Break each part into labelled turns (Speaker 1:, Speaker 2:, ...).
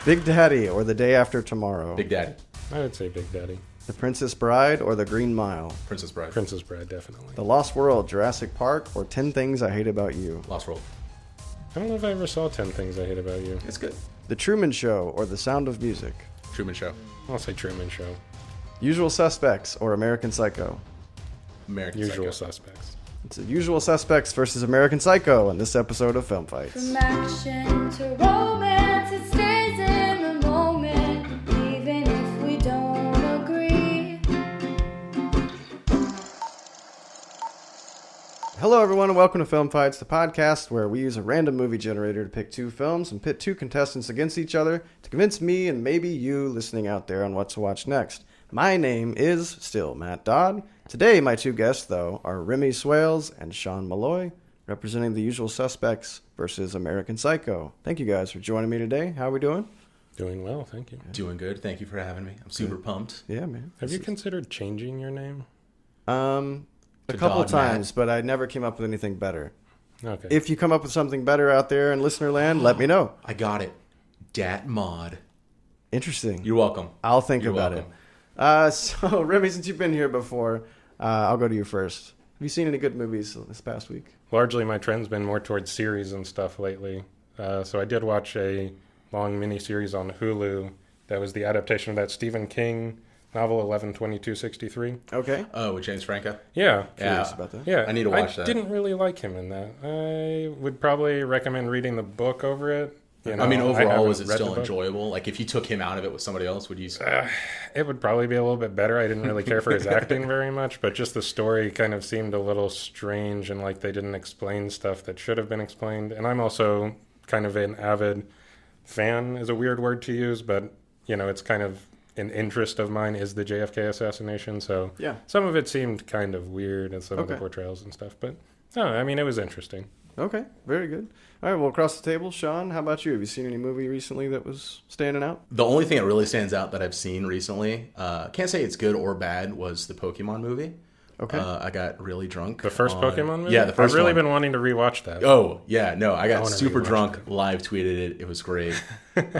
Speaker 1: Big Daddy or The Day After Tomorrow?
Speaker 2: Big Daddy.
Speaker 3: I would say Big Daddy.
Speaker 1: The Princess Bride or The Green Mile?
Speaker 2: Princess Bride.
Speaker 3: Princess Bride, definitely.
Speaker 1: The Lost World, Jurassic Park, or 10 Things I Hate About You?
Speaker 2: Lost World.
Speaker 3: I don't know if I ever saw 10 Things I Hate About You.
Speaker 2: It's good.
Speaker 1: The Truman Show or The Sound of Music?
Speaker 2: Truman Show.
Speaker 3: I'll say Truman Show.
Speaker 1: Usual Suspects or American Psycho?
Speaker 2: American
Speaker 3: Usual
Speaker 2: Psycho.
Speaker 3: Suspects.
Speaker 1: It's the Usual Suspects versus American Psycho on this episode of Film Fights.
Speaker 4: From action to romance, it stays in the moment, even if we don't agree.
Speaker 1: Hello, everyone, and welcome to Film Fights, the podcast where we use a random movie generator to pick two films and pit two contestants against each other to convince me and maybe you listening out there on what to watch next. My name is still Matt Dodd. Today, my two guests, though, are Remington Swales and Sean Malloy, representing the Usual Suspects versus American Psycho. Thank you guys for joining me today. How are we doing?
Speaker 3: Doing well, thank you.
Speaker 2: Doing good. Thank you for having me. I'm super pumped.
Speaker 1: Yeah, man.
Speaker 3: Have you considered changing your name?
Speaker 1: A
Speaker 2: To
Speaker 1: couple
Speaker 2: Dodd
Speaker 1: times,
Speaker 2: Matt.
Speaker 1: but I never came up with anything better.
Speaker 3: Okay.
Speaker 1: If you come up with something better out there in listener land, let me know.
Speaker 2: I got it. Dat Mod.
Speaker 1: Interesting.
Speaker 2: You're welcome.
Speaker 1: I'll think
Speaker 2: You're
Speaker 1: about
Speaker 2: welcome.
Speaker 1: it. So, Remy, since you've been here before, I'll go to you first. Have you seen any good movies this past week?
Speaker 3: Largely, my trend's been more towards series and stuff lately. So I did watch a long miniseries on Hulu that was the adaptation of that Stephen King novel, 11/22/63.
Speaker 1: Okay.
Speaker 2: Oh, with James Franco?
Speaker 3: Yeah.
Speaker 1: Curious
Speaker 2: Yeah.
Speaker 1: about that.
Speaker 3: Yeah.
Speaker 2: I need to watch that.
Speaker 3: I didn't really like him in that. I would probably recommend reading the book over it. You know,
Speaker 2: I mean, overall,
Speaker 3: haven't
Speaker 2: was it
Speaker 3: read
Speaker 2: still
Speaker 3: the book.
Speaker 2: enjoyable? Like, if you took him out of it with somebody else, would you say?
Speaker 3: It would probably be a little bit better. I didn't really care for his acting very much, but just the story kind of seemed a little strange and like they didn't explain stuff that should have been explained. And I'm also kind of an avid fan, is a weird word to use, but, you know, it's kind of an interest of mine is the JFK assassination. So
Speaker 1: Yeah.
Speaker 3: some of it seemed kind of weird and some of the
Speaker 1: Okay.
Speaker 3: portrayals and stuff. But no, I mean, it was interesting.
Speaker 1: Okay. Very good. All right. Well, across the table, Sean, how about you? Have you seen any movie recently that was standing out?
Speaker 2: The only thing that really stands out that I've seen recently, can't say it's good or bad, was the Pokemon movie.
Speaker 1: Okay.
Speaker 2: I got really drunk.
Speaker 3: The first Pokemon movie?
Speaker 2: Yeah, the first
Speaker 3: I've really
Speaker 2: one.
Speaker 3: been wanting to rewatch that.
Speaker 2: Oh, yeah, no, I
Speaker 3: I
Speaker 2: got
Speaker 3: wanna
Speaker 2: super
Speaker 3: rewatch
Speaker 2: drunk,
Speaker 3: it.
Speaker 2: live tweeted it. It was great. Just,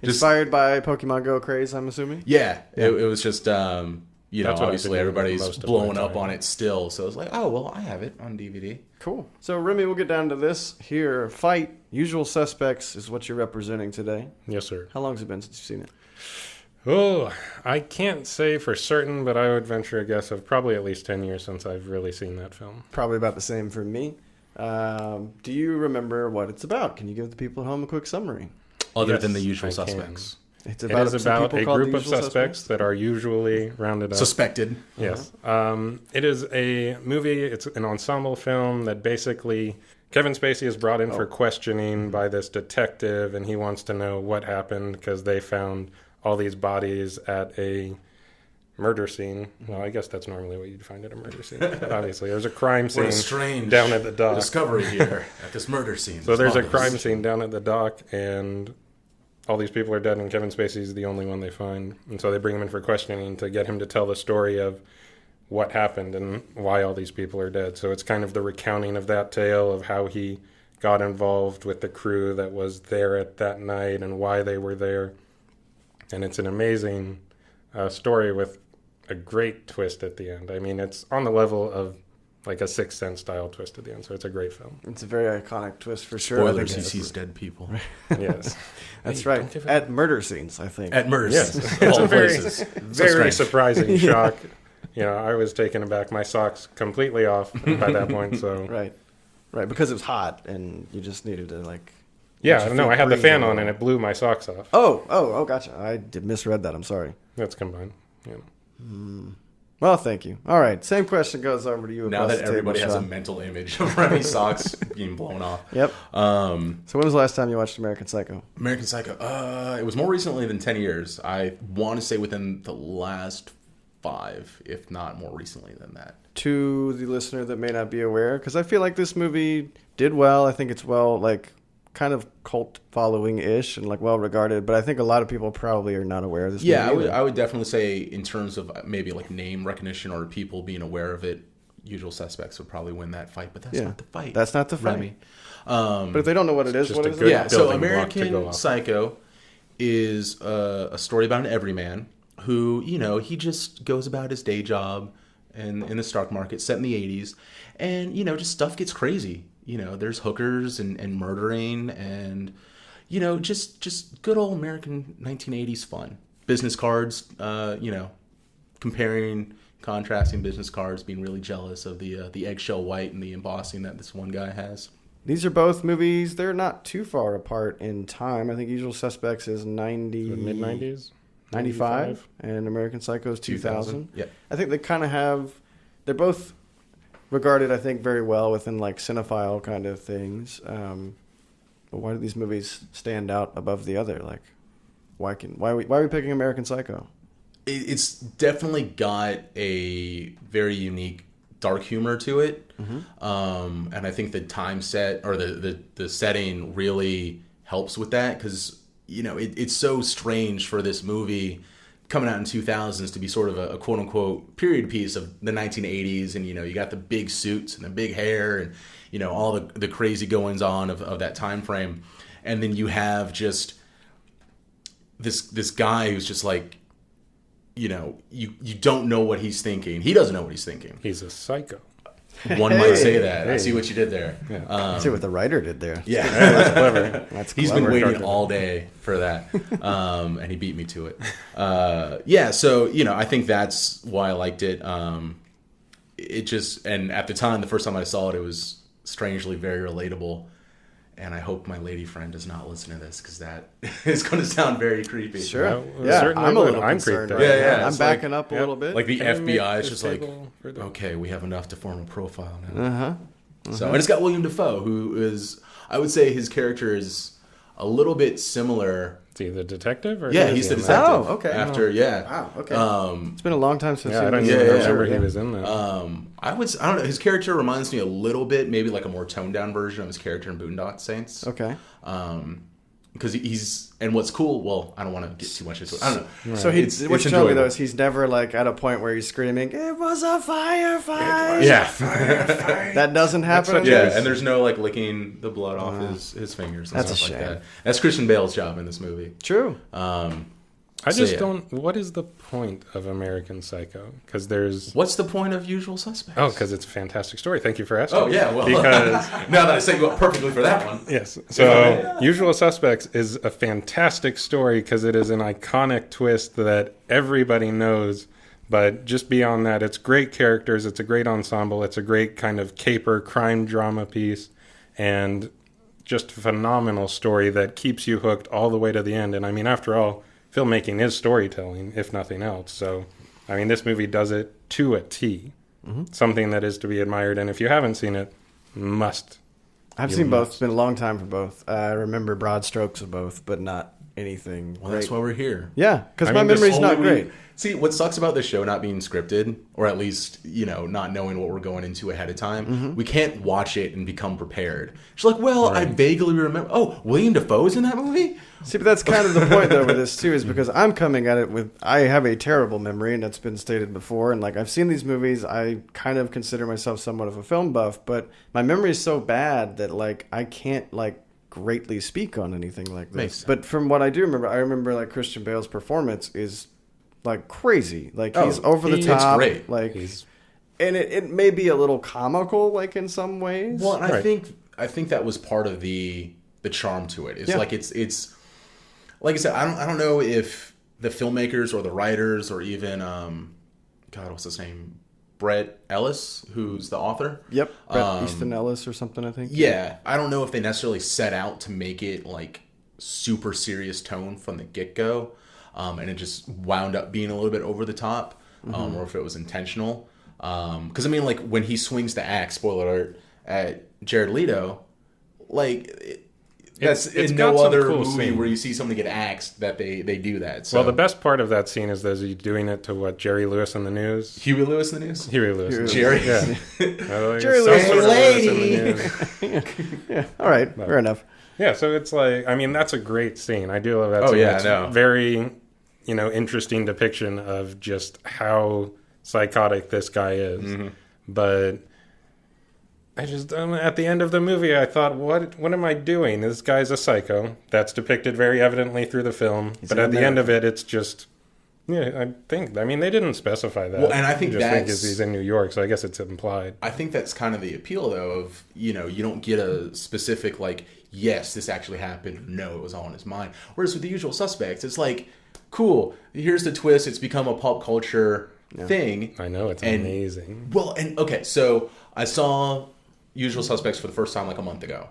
Speaker 1: Inspired by Pokemon Go craze, I'm assuming?
Speaker 2: yeah, it was just, you know,
Speaker 3: That's what I've
Speaker 2: obviously
Speaker 3: been doing
Speaker 2: everybody's
Speaker 3: most of my
Speaker 2: blowing up
Speaker 3: time.
Speaker 2: on it still. So I was like, oh, well, I have it on DVD.
Speaker 1: Cool. So, Remy, we'll get down to this here. Fight. Usual Suspects is what you're representing today.
Speaker 3: Yes, sir.
Speaker 1: How long has it been since you've seen it?
Speaker 3: Oh, I can't say for certain, but I would venture a guess of probably at least 10 years since I've really seen that film.
Speaker 1: Probably about the same for me. Do you remember what it's about? Can you give the people at home a quick summary?
Speaker 2: Other
Speaker 3: Yes,
Speaker 2: than the usual
Speaker 3: I can.
Speaker 2: suspects.
Speaker 1: It's
Speaker 3: It is
Speaker 1: some
Speaker 3: about
Speaker 1: people
Speaker 3: a
Speaker 1: called
Speaker 3: group
Speaker 1: the
Speaker 3: of
Speaker 1: Usual
Speaker 3: suspects that are usually rounded up.
Speaker 2: Suspected.
Speaker 3: Yes. It is a movie. It's an ensemble film that basically Kevin Spacey is brought in for questioning by this detective, and he wants to know what happened because they found all these bodies at a murder scene. Well, I guess that's normally what you'd find at a murder scene. But obviously, there's a crime
Speaker 2: What a
Speaker 3: scene
Speaker 2: strange
Speaker 3: down at the dock.
Speaker 2: discovery here at this murder scene.
Speaker 3: So there's a
Speaker 2: Bodies.
Speaker 3: crime scene down at the dock, and all these people are dead, and Kevin Spacey's the only one they find. And so they bring him in for questioning to get him to tell the story of what happened and why all these people are dead. So it's kind of the recounting of that tale of how he got involved with the crew that was there at that night and why they were there. And it's an amazing story with a great twist at the end. I mean, it's on the level of like a Sixth Sense style twist at the end. So it's a great film.
Speaker 1: It's a very iconic twist for sure.
Speaker 2: Spoilers,
Speaker 1: I
Speaker 2: he
Speaker 1: think
Speaker 2: sees dead people.
Speaker 3: Yes.
Speaker 1: that's
Speaker 3: Hey,
Speaker 1: right.
Speaker 3: don't give it-
Speaker 1: At murder scenes, I think.
Speaker 2: At murder
Speaker 3: Yes.
Speaker 2: scenes.
Speaker 3: It's
Speaker 2: Of all
Speaker 3: a very,
Speaker 2: places.
Speaker 3: very
Speaker 2: strange.
Speaker 3: surprising shock. You know, I was taken aback. My socks completely off by that point. So
Speaker 1: Right. Right. Because it was hot and you just needed to, like.
Speaker 3: yeah,
Speaker 1: let your
Speaker 3: no,
Speaker 1: feet
Speaker 3: I had the
Speaker 1: breathe
Speaker 3: fan
Speaker 1: a
Speaker 3: on
Speaker 1: little.
Speaker 3: and it blew my socks off.
Speaker 1: Oh, gotcha. I misread that. I'm sorry.
Speaker 3: That's combined. Yeah.
Speaker 1: Well, thank you. All right. Same question goes over to you.
Speaker 2: Now
Speaker 1: across
Speaker 2: that
Speaker 1: the
Speaker 2: everybody
Speaker 1: table,
Speaker 2: has a
Speaker 1: Sean.
Speaker 2: mental image of Remy socks being blown off.
Speaker 1: Yep.
Speaker 2: Um,
Speaker 1: So when was the last time you watched American Psycho?
Speaker 2: American Psycho. It was more recently than 10 years. I want to say within the last 5, if not more recently than that.
Speaker 1: To the listener that may not be aware, because I feel like this movie did well. I think it's well, like, kind of cult following-ish and, like, well-regarded. But I think a lot of people probably are not aware of this
Speaker 2: Yeah,
Speaker 1: movie.
Speaker 2: I would definitely say in terms of maybe like name recognition or people being aware of it, Usual Suspects would probably win that fight. But that's
Speaker 1: Yeah.
Speaker 2: not the fight.
Speaker 1: That's not the fight.
Speaker 2: Remy.
Speaker 1: But if they don't know what it is,
Speaker 3: just
Speaker 1: what
Speaker 3: a
Speaker 1: is
Speaker 3: good
Speaker 1: it?
Speaker 2: Yeah, so
Speaker 3: building block to go
Speaker 2: American
Speaker 3: off.
Speaker 2: Psycho is a story about an everyman who, he just goes about his day job in the stock market set in the 80s. And, just stuff gets crazy. There's hookers and murdering and, just good old American 1980s fun. Business cards, contrasting business cards, being really jealous of the eggshell white and the embossing that this one guy has.
Speaker 1: These are both movies. They're not too far apart in time. I think Usual Suspects is 90...
Speaker 3: Mid-90s?
Speaker 1: 95, and American Psycho is 2000.
Speaker 2: Yeah.
Speaker 1: I think they kind of have... They're both regarded, I think, very well within, like, cinephile kind of things. But why do these movies stand out above the other? Like, why are we picking American Psycho?
Speaker 2: It's definitely got a very unique dark humor to it. Mm-hmm. And I think the time set or the setting really helps with that because, it's so strange for this movie coming out in 2000s to be sort of a quote unquote period piece of the 1980s. And, you got the big suits and the big hair and, all the crazy goings on of that time frame. And then you have just this guy who's just like, you don't know what he's thinking. He doesn't know what he's thinking.
Speaker 3: He's a psycho.
Speaker 2: One might say that. I see what you did there.
Speaker 3: Yeah.
Speaker 1: I see what the writer did there.
Speaker 2: Yeah.
Speaker 3: That's clever.
Speaker 1: That's
Speaker 2: He's
Speaker 1: clever.
Speaker 2: been waiting all day for that. And he beat me to it. So, I think that's why I liked it. And at the time, the first time I saw it was strangely very relatable. And I hope my lady friend does not listen to this because that is going to sound very creepy.
Speaker 1: Sure.
Speaker 3: Well,
Speaker 1: Yeah,
Speaker 3: certainly
Speaker 1: I'm a
Speaker 3: would.
Speaker 1: little
Speaker 3: I'm
Speaker 1: concerned.
Speaker 3: creeped
Speaker 1: Right
Speaker 3: out.
Speaker 2: Yeah,
Speaker 1: now. I'm
Speaker 2: it's
Speaker 1: backing
Speaker 2: like-
Speaker 1: up a little bit.
Speaker 2: Like the
Speaker 3: Can we make
Speaker 2: FBI is
Speaker 3: this
Speaker 2: just like,
Speaker 3: table for the-
Speaker 2: okay, we have enough to form a profile now.
Speaker 1: Uh-huh.
Speaker 2: So, and it's got William Dafoe, who is, I would say his character is a little bit similar.
Speaker 3: Is he the detective? Or
Speaker 2: Yeah,
Speaker 3: is
Speaker 2: he's
Speaker 3: he
Speaker 2: the
Speaker 3: in that?
Speaker 2: detective.
Speaker 1: Oh, okay.
Speaker 2: After, yeah.
Speaker 1: Wow, okay. It's been a long time since
Speaker 3: Yeah, I don't
Speaker 1: seen
Speaker 3: even
Speaker 1: this.
Speaker 3: remember
Speaker 2: yeah.
Speaker 3: he was in that.
Speaker 2: I don't know. His character reminds me a little bit, maybe like a more toned down version of his character in Boondock Saints.
Speaker 1: Okay.
Speaker 2: Because he's, and what's cool, well, I don't want to get too much into it. I don't know.
Speaker 1: So what you're telling me
Speaker 2: enjoyable.
Speaker 1: though is he's never like at a point where he's screaming, "It was a firefight."
Speaker 2: Yeah.
Speaker 1: That doesn't happen. in
Speaker 2: Yeah,
Speaker 1: this?
Speaker 2: and there's no like licking the blood off his fingers and
Speaker 1: That's a
Speaker 2: stuff like
Speaker 1: shame.
Speaker 2: that. That's Christian Bale's job in this movie.
Speaker 1: True.
Speaker 3: I
Speaker 2: So,
Speaker 3: just
Speaker 2: yeah.
Speaker 3: don't. What is the point of American Psycho? Because there's.
Speaker 2: What's the point of Usual Suspects?
Speaker 3: Oh, because it's a fantastic story. Thank you for asking.
Speaker 2: Oh, yeah, well,
Speaker 3: Because
Speaker 2: now that I say go perfectly for that one.
Speaker 3: yes, so Usual Suspects is a fantastic story because it is an iconic twist that everybody knows. But just beyond that, it's great characters. It's a great ensemble. It's a great kind of caper crime drama piece, and just phenomenal story that keeps you hooked all the way to the end. And I mean, after all, filmmaking is storytelling, if nothing else. So, I mean, this movie does it to a T. Mm-hmm. Something that is to be admired. And if you haven't seen it, must.
Speaker 1: I've seen both. It's been a long time for both. I remember broad strokes of both, but not anything.
Speaker 2: Well, that's why we're here.
Speaker 1: Yeah, because
Speaker 3: I
Speaker 1: my
Speaker 3: mean, this
Speaker 1: memory's not
Speaker 2: Only
Speaker 1: great.
Speaker 2: See, what sucks about this show not being scripted, or at least, not knowing what we're going into ahead of time, we can't watch it and become prepared. She's like, well, I vaguely remember. Oh, William Dafoe's in that movie?
Speaker 1: See, but that's kind of the point, though, with this, too, is because I'm coming at it with... I have a terrible memory, and that's been stated before, and, like, I've seen these movies. I kind of consider myself somewhat of a film buff, but my memory is so bad that, like, I can't, like, greatly speak on anything like this.
Speaker 2: Makes sense.
Speaker 1: But from what I do remember, I remember, like, Christian Bale's performance is, like, crazy. Like, he's over the
Speaker 2: it's
Speaker 1: top.
Speaker 2: great.
Speaker 1: Like,
Speaker 3: He's-
Speaker 1: and it may be a little comical, like, in some ways.
Speaker 2: Well, and I
Speaker 3: Right.
Speaker 2: think that was part of the charm to it. It's
Speaker 1: Yeah.
Speaker 2: like it's like I said, I don't know if the filmmakers or the writers or even God, what's his name? Brett Ellis, who's the author.
Speaker 1: Yep. Bret Easton Ellis or something, I think.
Speaker 2: Yeah, I don't know if they necessarily set out to make it like super serious tone from the get-go, and it just wound up being a little bit over the top, or if it was intentional. Because I mean, like when he swings the axe, spoiler alert, at Jared Leto, like that's
Speaker 3: It's
Speaker 2: in
Speaker 3: got
Speaker 2: no
Speaker 3: some
Speaker 2: other
Speaker 3: cool
Speaker 2: movie
Speaker 3: scenes.
Speaker 2: where you see somebody get axed that they do that. So
Speaker 3: Well, the best part of that scene is that he's doing it to what, Jerry Lewis in the news?
Speaker 2: Huey Lewis in the news.
Speaker 3: Huey Lewis.
Speaker 2: Jerry.
Speaker 3: Yeah.
Speaker 1: Jerry
Speaker 3: Some
Speaker 1: Lewis.
Speaker 3: sort of
Speaker 2: Hey,
Speaker 3: Lewis in the
Speaker 2: lady.
Speaker 3: news.
Speaker 1: Yeah. All right. Fair enough.
Speaker 3: Yeah, so it's like, I mean, that's a great scene. I do love that
Speaker 2: Oh,
Speaker 3: scene.
Speaker 2: yeah,
Speaker 3: It's
Speaker 2: I know.
Speaker 3: very, interesting depiction of just how psychotic this guy is.
Speaker 2: Mm-hmm.
Speaker 3: But I just at the end of the movie, I thought, what am I doing? This guy's a psycho. That's depicted very evidently through the film. But at the end of it, it's just, yeah, I mean, they didn't specify that.
Speaker 2: Well, and I think
Speaker 3: he's in New York, so I guess it's implied.
Speaker 2: I think that's kind of the appeal, though, of, you don't get a specific, like, yes, this actually happened. No, it was all in his mind. Whereas with The Usual Suspects, it's like, cool, here's the twist. It's become a pop culture thing.
Speaker 3: I know, it's amazing.
Speaker 2: Well, and okay, so I saw Usual Suspects for the first time like a month ago.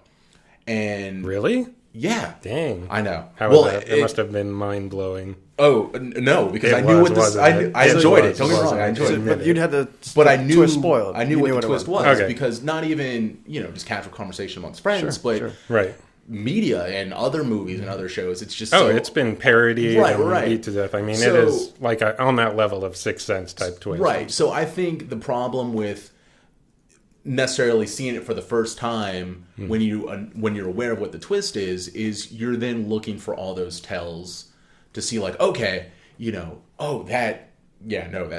Speaker 2: And
Speaker 3: really?
Speaker 2: Yeah.
Speaker 3: Dang.
Speaker 2: I know.
Speaker 3: How was that? It must have been mind-blowing.
Speaker 2: Oh, no, because I knew what this... I enjoyed it. Don't get me wrong, I enjoyed it.
Speaker 1: But you'd had the
Speaker 2: twist
Speaker 1: spoiled.
Speaker 2: I knew what the twist was.
Speaker 3: Okay.
Speaker 2: Because not even, just casual conversation amongst friends, but
Speaker 3: right.
Speaker 2: media and other movies and other shows, it's just
Speaker 3: it's been parodied and beat to death. I mean, it is like on that level of Sixth Sense type twist.
Speaker 2: Right. So I think the problem with necessarily seeing it for the first time when you're aware of what the twist is you're then looking for all those tells to see like, okay, that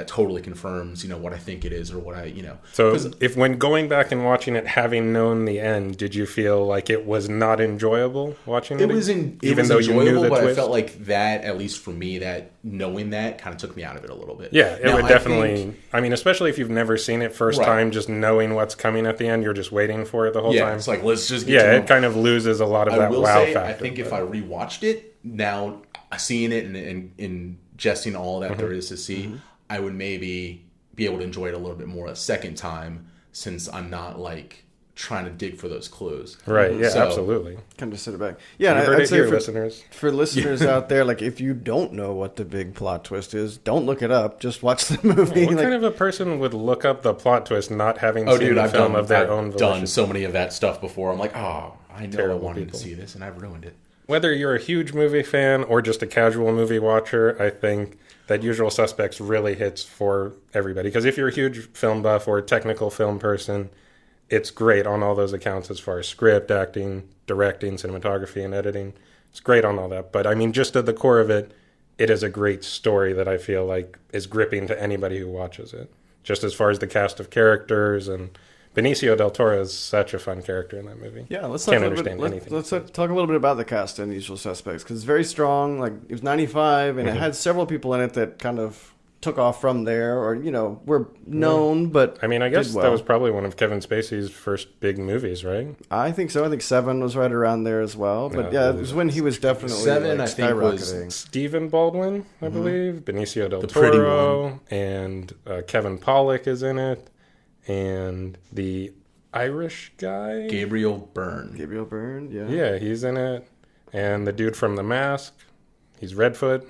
Speaker 2: totally confirms, what I think it is or what I.
Speaker 3: So if when going back and watching it, having known the end, did you feel like it was not enjoyable watching it?
Speaker 2: It was enjoyable, you knew the twist? I felt like that, at least for me, that knowing that kind of took me out of it a little bit.
Speaker 3: Yeah, it would definitely. I mean, especially if you've never seen it first time, just knowing what's coming at the end, you're just waiting for it the whole time.
Speaker 2: It's like, let's just get to
Speaker 3: it kind of loses a lot of that wow factor.
Speaker 2: I think if I rewatched it now, seeing it and ingesting all that there is to see, I would maybe be able to enjoy it a little bit more a second time, since I'm not like trying to dig for those clues.
Speaker 3: Right. Yeah. Absolutely.
Speaker 1: Kind of sit it back. Yeah.
Speaker 3: And I'd say
Speaker 1: for listeners out there, like if you don't know what the big plot twist is, don't look it up. Just watch the movie.
Speaker 3: What kind of a person would look up the plot twist not having seen the film of their own volition?
Speaker 2: I've done so many of that stuff before. I'm like, I know I wanted to see this and I've ruined it.
Speaker 3: Whether you're a huge movie fan or just a casual movie watcher, I think that Usual Suspects really hits for everybody. Because if you're a huge film buff or a technical film person, it's great on all those accounts as far as script, acting, directing, cinematography, and editing. It's great on all that. But I mean, just at the core of it, it is a great story that I feel like is gripping to anybody who watches it. Just as far as the cast of characters, and Benicio del Toro is such a fun character in that movie.
Speaker 1: Yeah, let's talk
Speaker 3: anything.
Speaker 1: Let's talk a little bit about the cast in Usual Suspects, because it's very strong. Like, it was 95, and it had several people in it that kind of took off from there, or were known, but
Speaker 3: I mean, I guess that was probably one of Kevin Spacey's first big movies, right?
Speaker 1: I think so. I think Seven was right around there as well. But it was when he was definitely
Speaker 2: Seven. I think
Speaker 1: skyrocketing.
Speaker 2: Was
Speaker 3: Stephen Baldwin, I believe, Benicio del Toro, and Kevin Pollak is in it. And the Irish guy?
Speaker 2: Gabriel Byrne,
Speaker 1: yeah.
Speaker 3: Yeah, he's in it. And the dude from The Mask, he's Redfoot.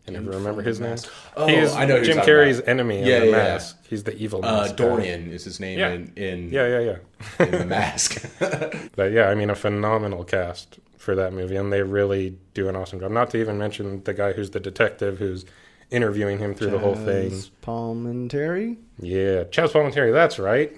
Speaker 3: I never remember his name.
Speaker 2: Oh, I know
Speaker 3: Jim Carrey's enemy in The Mask. He's the evil mask.
Speaker 2: Dorian is his name in
Speaker 3: in
Speaker 2: The Mask.
Speaker 3: But yeah, I mean, a phenomenal cast for that movie. And they really do an awesome job. Not to even mention the guy who's the detective who's interviewing him through the whole thing.
Speaker 1: Palminteri?
Speaker 3: Yeah, Chaz Palminteri, that's right.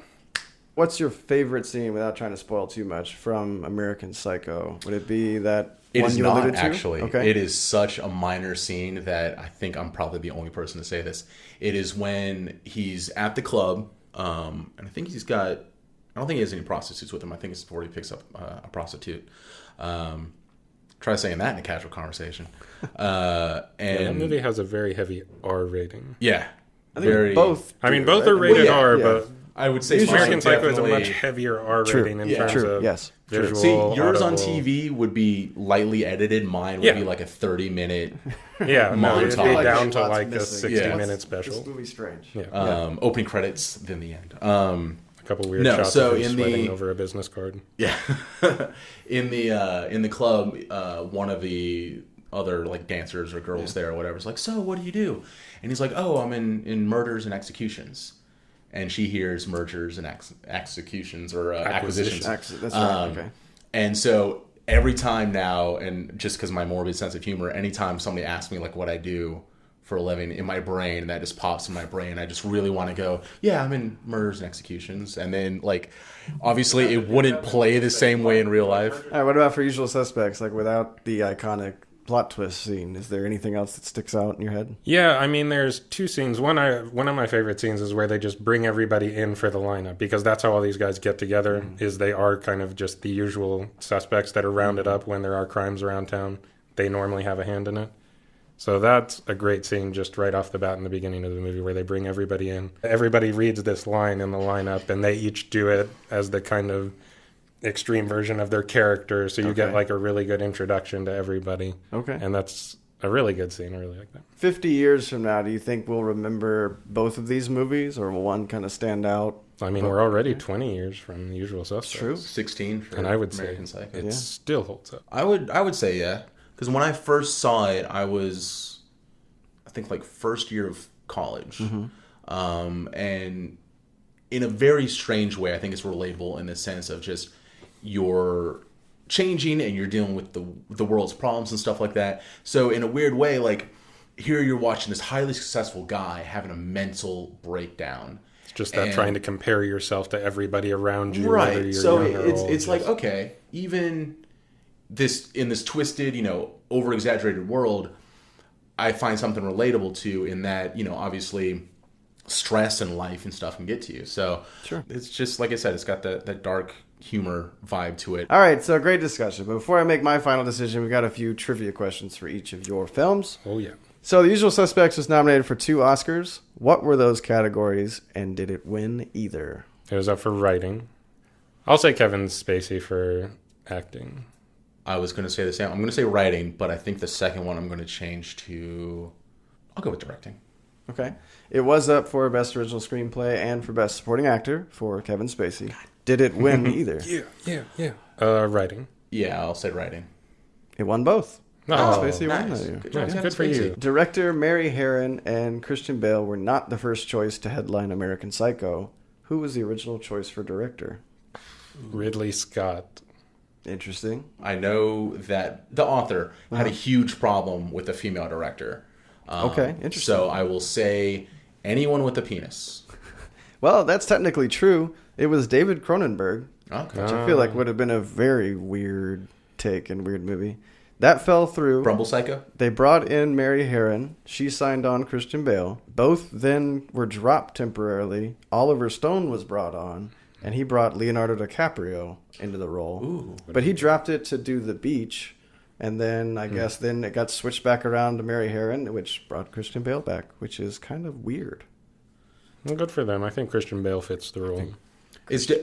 Speaker 1: What's your favorite scene, without trying to spoil too much, from American Psycho? Would it be that one you alluded to?
Speaker 2: Actually.
Speaker 1: Okay.
Speaker 2: It is such a minor scene that I think I'm probably the only person to say this. It is when he's at the club, and I think he's got... I don't think he has any prostitutes with him. I think it's before he picks up a prostitute. Try saying that in a casual conversation. And
Speaker 3: that movie has a very heavy R rating.
Speaker 2: Yeah.
Speaker 1: I think both.
Speaker 3: I mean, both are rated R, but
Speaker 2: I would say
Speaker 3: American Psycho is a much heavier R rating in terms of visual.
Speaker 2: See, yours on
Speaker 3: audible.
Speaker 2: TV would be lightly edited. Mine would be like a 30minute
Speaker 3: no, it'd be
Speaker 2: montage.
Speaker 3: down to like a 60-minute special.
Speaker 1: This movie's strange.
Speaker 2: Opening credits, then the end.
Speaker 3: A couple weird shots of him sweating over a business card.
Speaker 2: Yeah. in the club, one of the other like dancers or girls there or whatever is like, so what do you do? And he's like, oh, I'm in murders and executions. And she hears mergers and executions or acquisitions.
Speaker 1: That's right. Okay.
Speaker 2: And so every time now, and just because my morbid sense of humor, anytime somebody asks me like what I do for a living, in my brain, that just pops in my brain. I just really want to go, yeah, I'm in murders and executions. And then, like, obviously it wouldn't play the same way in real life.
Speaker 1: All right, what about for Usual Suspects? Like, without the iconic plot twist scene. Is there anything else that sticks out in your head?
Speaker 3: Yeah, I mean, there's two scenes. One of my favorite scenes is where they just bring everybody in for the lineup, because that's how all these guys get together, is they are kind of just the usual suspects that are rounded up when there are crimes around town. They normally have a hand in it. So that's a great scene just right off the bat in the beginning of the movie, where they bring everybody in. Everybody reads this line in the lineup, and they each do it as the kind of extreme version of their character, so you get like a really good introduction to everybody.
Speaker 1: Okay.
Speaker 3: And that's a really good scene. I really like that.
Speaker 1: 50 years from now, do you think we'll remember both of these movies, or will one kind of stand out?
Speaker 3: I mean, we're already 20 years from The Usual Suspects.
Speaker 1: True.
Speaker 2: 16 for
Speaker 3: And I would
Speaker 2: American
Speaker 3: say
Speaker 2: Psycho.
Speaker 3: it still holds up.
Speaker 2: I would say yeah, because when I first saw it, I was, I think, like first year of college, and in a very strange way, I think it's relatable in the sense of just you're changing and you're dealing with the world's problems and stuff like that. So in a weird way, like here you're watching this highly successful guy having a mental breakdown.
Speaker 3: It's just that trying to compare yourself to everybody around you.
Speaker 2: Right.
Speaker 3: Whether you're
Speaker 2: So
Speaker 3: young or old,
Speaker 2: it's like, okay, even this in this twisted, over exaggerated world, I find something relatable to, in that, obviously stress and life and stuff can get to you. So
Speaker 1: Sure.
Speaker 2: It's just, like I said, it's got that dark humor vibe to it.
Speaker 1: All right, so great discussion. But before I make my final decision, we've got a few trivia questions for each of your films.
Speaker 3: oh yeah.
Speaker 1: So The Usual Suspects was nominated for 2 Oscars. What were those categories, and did it win either?
Speaker 3: It was up for writing. I'll say Kevin Spacey for acting.
Speaker 2: I was going to say the same. I'm going to say writing, but I think the second one I'm going to change to... I'll go with directing.
Speaker 1: Okay. It was up for Best Original Screenplay and for Best Supporting Actor for Kevin Spacey. Did it win either?
Speaker 3: Yeah. Writing.
Speaker 2: Yeah, I'll say writing.
Speaker 1: It won both.
Speaker 3: Oh,
Speaker 1: Spacey won
Speaker 2: nice.
Speaker 1: that year.
Speaker 2: Good job,
Speaker 3: Yeah,
Speaker 2: Kevin
Speaker 3: good for
Speaker 2: Spacey.
Speaker 3: you.
Speaker 1: Director Mary Herron and Christian Bale were not the first choice to headline American Psycho. Who was the original choice for director?
Speaker 3: Ridley Scott.
Speaker 1: Interesting.
Speaker 2: I know that the author had a huge problem with a female director.
Speaker 1: Okay, interesting.
Speaker 2: So I will say anyone with a penis.
Speaker 1: Well, that's technically true. It was David Cronenberg,
Speaker 2: Okay.
Speaker 1: which I feel like would have been a very weird take and weird movie. That fell through.
Speaker 2: Brumble Psycho?
Speaker 1: They brought in Mary Herron. She signed on Christian Bale. Both then were dropped temporarily. Oliver Stone was brought on, and he brought Leonardo DiCaprio into the role.
Speaker 2: Ooh.
Speaker 1: But he dropped it to do The Beach, and then I guess then it got switched back around to Mary Herron, which brought Christian Bale back, which is kind of weird.
Speaker 3: Well, good for them. I think Christian Bale fits the role.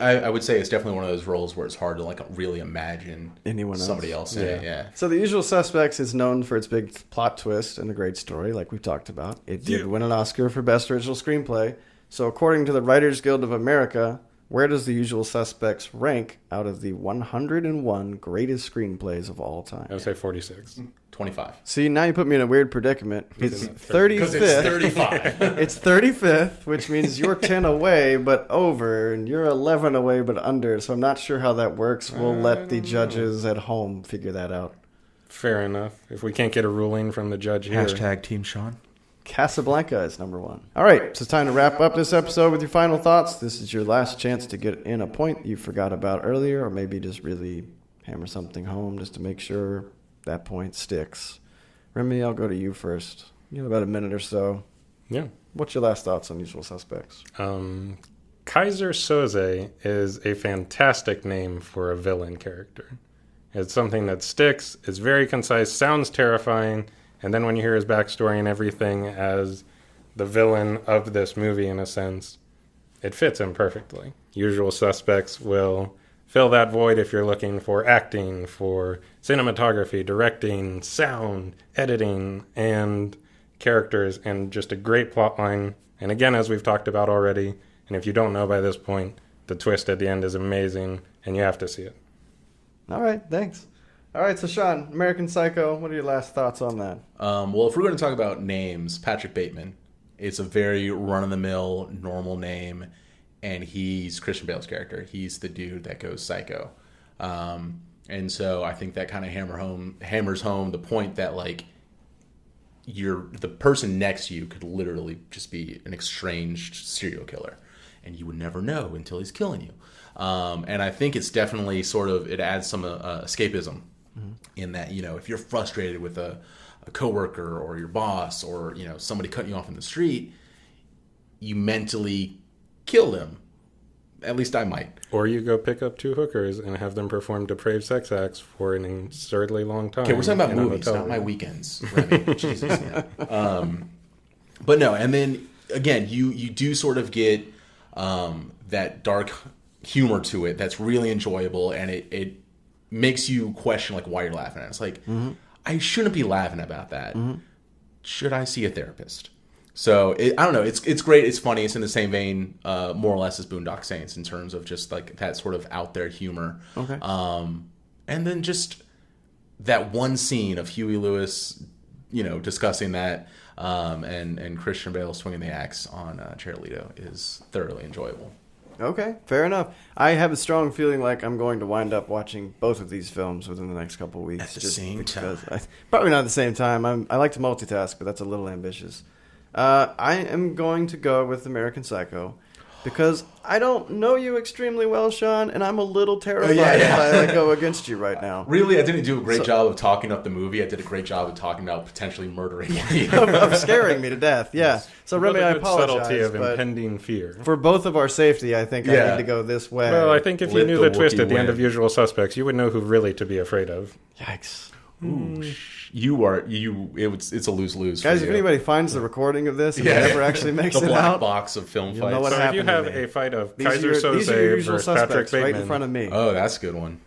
Speaker 2: I would say it's definitely one of those roles where it's hard to really imagine
Speaker 1: Anyone else.
Speaker 2: somebody else in it. Yeah.
Speaker 1: So The Usual Suspects is known for its big plot twist and a great story, like we've talked about. It did win an Oscar for Best Original Screenplay. So according to the Writers Guild of America, where does The Usual Suspects rank out of the 101 greatest screenplays of all time?
Speaker 3: I would say 46.
Speaker 2: 25.
Speaker 1: See, now you put me in a weird predicament. It's
Speaker 3: Isn't it
Speaker 1: 35th.
Speaker 2: Because it's 35.
Speaker 1: It's 35th, which means you're 10 away but over, and you're 11 away but under. So I'm not sure how that works. We'll let the judges at home figure that out.
Speaker 3: Fair enough. If we can't get a ruling from the judge here.
Speaker 2: Team Sean.
Speaker 1: Casablanca is number 1. All right, so it's time to wrap up this episode with your final thoughts. This is your last chance to get in a point you forgot about earlier, or maybe just really hammer something home just to make sure that point sticks. Remy, I'll go to you first. You have about a minute or so.
Speaker 3: Yeah.
Speaker 1: What's your last thoughts on Usual Suspects?
Speaker 3: Kaiser Soze is a fantastic name for a villain character. It's something that sticks, is very concise, sounds terrifying, and then when you hear his backstory and everything as the villain of this movie, in a sense, it fits him perfectly. Usual Suspects will fill that void if you're looking for acting, for cinematography, directing, sound, editing, and characters, and just a great plot line. And again, as we've talked about already, and if you don't know by this point, the twist at the end is amazing, and you have to see it.
Speaker 1: All right, thanks. All right, so Sean, American Psycho, what are your last thoughts on that?
Speaker 2: Well, if we're going to talk about names, Patrick Bateman. It's a very run-of-the-mill, normal name, and he's Christian Bale's character. He's the dude that goes psycho. And so I think that kind of hammers home the point that, like, the person next to you could literally just be an estranged serial killer, and you would never know until he's killing you. And I think it's definitely it adds some escapism in that, if you're frustrated with a coworker or your boss or, somebody cutting you off in the street, you mentally kill them. At least I might.
Speaker 3: Or you go pick up 2 hookers and have them perform depraved sex acts for an absurdly long time.
Speaker 2: Okay, we're talking about movies, not my weekends. Remy. Jesus, man. But no, and then again, you do sort of get that dark humor to it that's really enjoyable, and it makes you question like why you're laughing at it. It's like, I shouldn't be laughing about that. Should I see a therapist? So I don't know. It's great. It's funny. It's in the same vein, more or less, as Boondock Saints in terms of just like that sort of out there humor.
Speaker 1: Okay.
Speaker 2: And then just that one scene of Huey Lewis, discussing that, and Christian Bale swinging the axe on Jared Leto is thoroughly enjoyable.
Speaker 1: Okay, fair enough. I have a strong feeling like I'm going to wind up watching both of these films within the next couple of weeks.
Speaker 2: At the same time.
Speaker 1: Probably not at the same time. I like to multitask, but that's a little ambitious. I am going to go with American Psycho because I don't know you extremely well, Sean, and I'm a little terrified if I go against you right now.
Speaker 2: Really, I didn't do a great job of talking up the movie. I did a great job of talking about potentially murdering you.
Speaker 1: of scaring me to death, yeah.
Speaker 3: Yes.
Speaker 1: So, Remy, I apologize.
Speaker 3: Subtlety of
Speaker 1: but
Speaker 3: impending fear.
Speaker 1: for both of our safety, I think I need to go this way.
Speaker 3: Well, I think if you
Speaker 2: Let
Speaker 3: knew
Speaker 2: the
Speaker 3: the twist
Speaker 2: Wookiee
Speaker 3: at the end
Speaker 2: win.
Speaker 3: of Usual Suspects, you would know who really to be afraid of.
Speaker 1: Yikes.
Speaker 2: It's a lose-lose
Speaker 1: Guys,
Speaker 2: for
Speaker 1: if
Speaker 2: you.
Speaker 1: anybody finds the recording of this and it never actually makes
Speaker 2: the
Speaker 1: it
Speaker 2: black
Speaker 1: out,
Speaker 2: box of film
Speaker 1: You'll
Speaker 2: fights.
Speaker 1: know what
Speaker 3: So if you
Speaker 1: happened to
Speaker 3: have
Speaker 1: me.
Speaker 3: a fight of
Speaker 1: these are
Speaker 3: Kaiser
Speaker 1: your
Speaker 3: Soze
Speaker 1: usual
Speaker 3: versus Patrick
Speaker 1: suspects
Speaker 3: Bateman,
Speaker 1: right in front of me.
Speaker 2: Oh, that's a good one.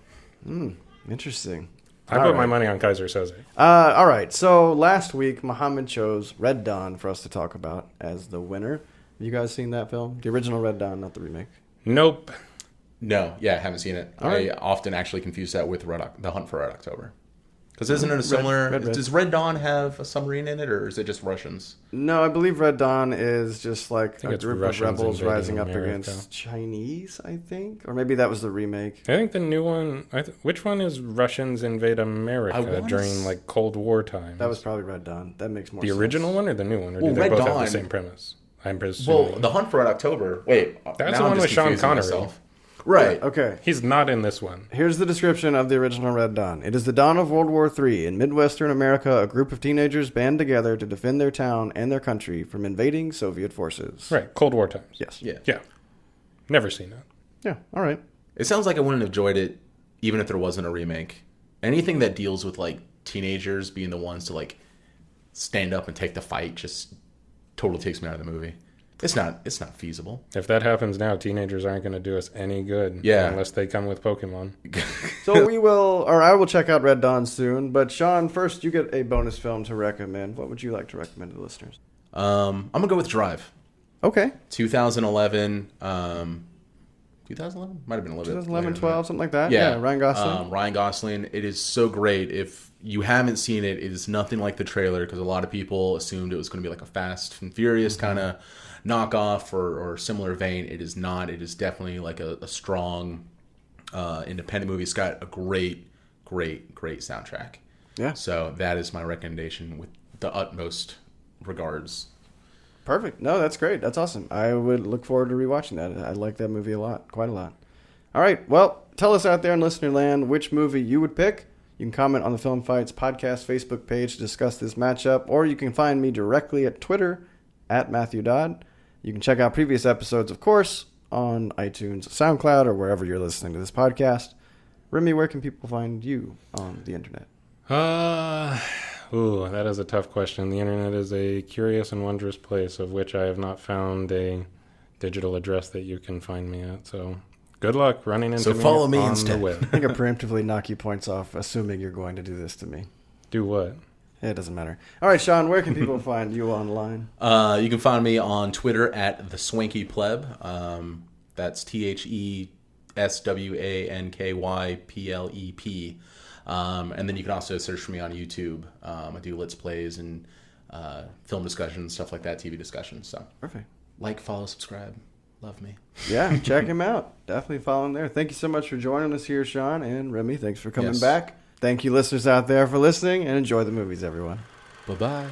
Speaker 1: Interesting.
Speaker 3: I put my money on Kaiser Soze.
Speaker 1: All right. So last week, Muhammad chose Red Dawn for us to talk about as the winner. Have you guys seen that film? The original Red Dawn, not the remake.
Speaker 3: Nope.
Speaker 2: No, I haven't seen it.
Speaker 1: All right.
Speaker 2: I often actually confuse that with The Hunt for Red October. Because isn't it a similar...
Speaker 1: Red.
Speaker 2: Does Red Dawn have a submarine in it, or is it just Russians?
Speaker 1: No, I believe Red Dawn is just like
Speaker 3: think
Speaker 1: a
Speaker 3: it's
Speaker 1: group of
Speaker 3: Russians
Speaker 1: rebels
Speaker 3: invading
Speaker 1: rising up
Speaker 3: America.
Speaker 1: against Chinese, I think. Or maybe that was the remake.
Speaker 3: I think the new one... which one is Russians invade America during like Cold War times?
Speaker 1: That was probably Red Dawn. That makes more
Speaker 3: the
Speaker 1: sense.
Speaker 3: original one or the new one? Or
Speaker 2: Well,
Speaker 3: do they
Speaker 2: Red
Speaker 3: both have
Speaker 2: Dawn-
Speaker 3: the same premise? I'm presuming.
Speaker 2: Well, The Hunt for Red October... Wait.
Speaker 3: That's
Speaker 2: now
Speaker 3: the
Speaker 2: I'm
Speaker 3: one
Speaker 2: just
Speaker 3: with Sean
Speaker 2: confusing
Speaker 3: Connery.
Speaker 2: myself. Right.
Speaker 1: Okay.
Speaker 3: He's not in this one.
Speaker 1: Here's the description of the original Red Dawn. It is the dawn of World War III. In Midwestern America, a group of teenagers band together to defend their town and their country from invading Soviet forces.
Speaker 3: Right, Cold War times.
Speaker 1: Yes.
Speaker 2: Yeah.
Speaker 3: Yeah. Never seen it.
Speaker 1: Yeah. All right.
Speaker 2: It sounds like I wouldn't have enjoyed it even if there wasn't a remake. Anything that deals with like teenagers being the ones to like stand up and take the fight just totally takes me out of the movie. It's not feasible.
Speaker 3: If that happens now, teenagers aren't going to do us any good.
Speaker 2: Yeah.
Speaker 3: Unless they come with Pokemon.
Speaker 1: So I will check out Red Dawn soon. But Sean, first you get a bonus film to recommend. What would you like to recommend to the listeners?
Speaker 2: I'm gonna go with Drive.
Speaker 1: Okay.
Speaker 2: 2011. 2011 might have been a little bit
Speaker 1: 2011,
Speaker 2: later
Speaker 1: 12, something like that.
Speaker 2: than that.
Speaker 1: Yeah. Ryan Gosling.
Speaker 2: Ryan Gosling. It is so great. If you haven't seen it, it is nothing like the trailer because a lot of people assumed it was going to be like a Fast and Furious kind of knockoff or similar vein. It is not. It is definitely like a strong independent movie. It's got a great soundtrack.
Speaker 1: Yeah.
Speaker 2: So that is my recommendation with the utmost regards.
Speaker 1: Perfect. No, that's great. That's awesome. I would look forward to rewatching that. I like that movie a lot. Quite a lot. All right. Well, tell us out there in listener land which movie you would pick. You can comment on the Film Fights podcast Facebook page to discuss this matchup, or you can find me directly at Twitter at Matthew Dodd. You can check out previous episodes, of course, on iTunes, SoundCloud, or wherever you're listening to this podcast. Remy, where can people find you on the internet?
Speaker 3: That is a tough question. The internet is a curious and wondrous place of which I have not found a digital address that you can find me at. So good luck running into me
Speaker 2: follow me
Speaker 3: on
Speaker 2: instead.
Speaker 3: the web.
Speaker 1: I think I preemptively knock you points off, assuming you're going to do this to me.
Speaker 3: Do what?
Speaker 1: It doesn't matter. All right, Sean, where can people find you online?
Speaker 2: You can find me on Twitter at the Swanky Pleb. That's TheSwankyPlep. And then you can also search for me on YouTube. I do Let's Plays and film discussions, stuff like that, TV discussions. So
Speaker 1: Perfect.
Speaker 2: like, follow, subscribe. Love me.
Speaker 1: Yeah, check him out. Definitely follow him there. Thank you so much for joining us here, Sean. And Remy, thanks for coming
Speaker 2: Yes.
Speaker 1: back. Thank you, listeners out there, for listening. And enjoy the movies, everyone.
Speaker 2: Bye-bye.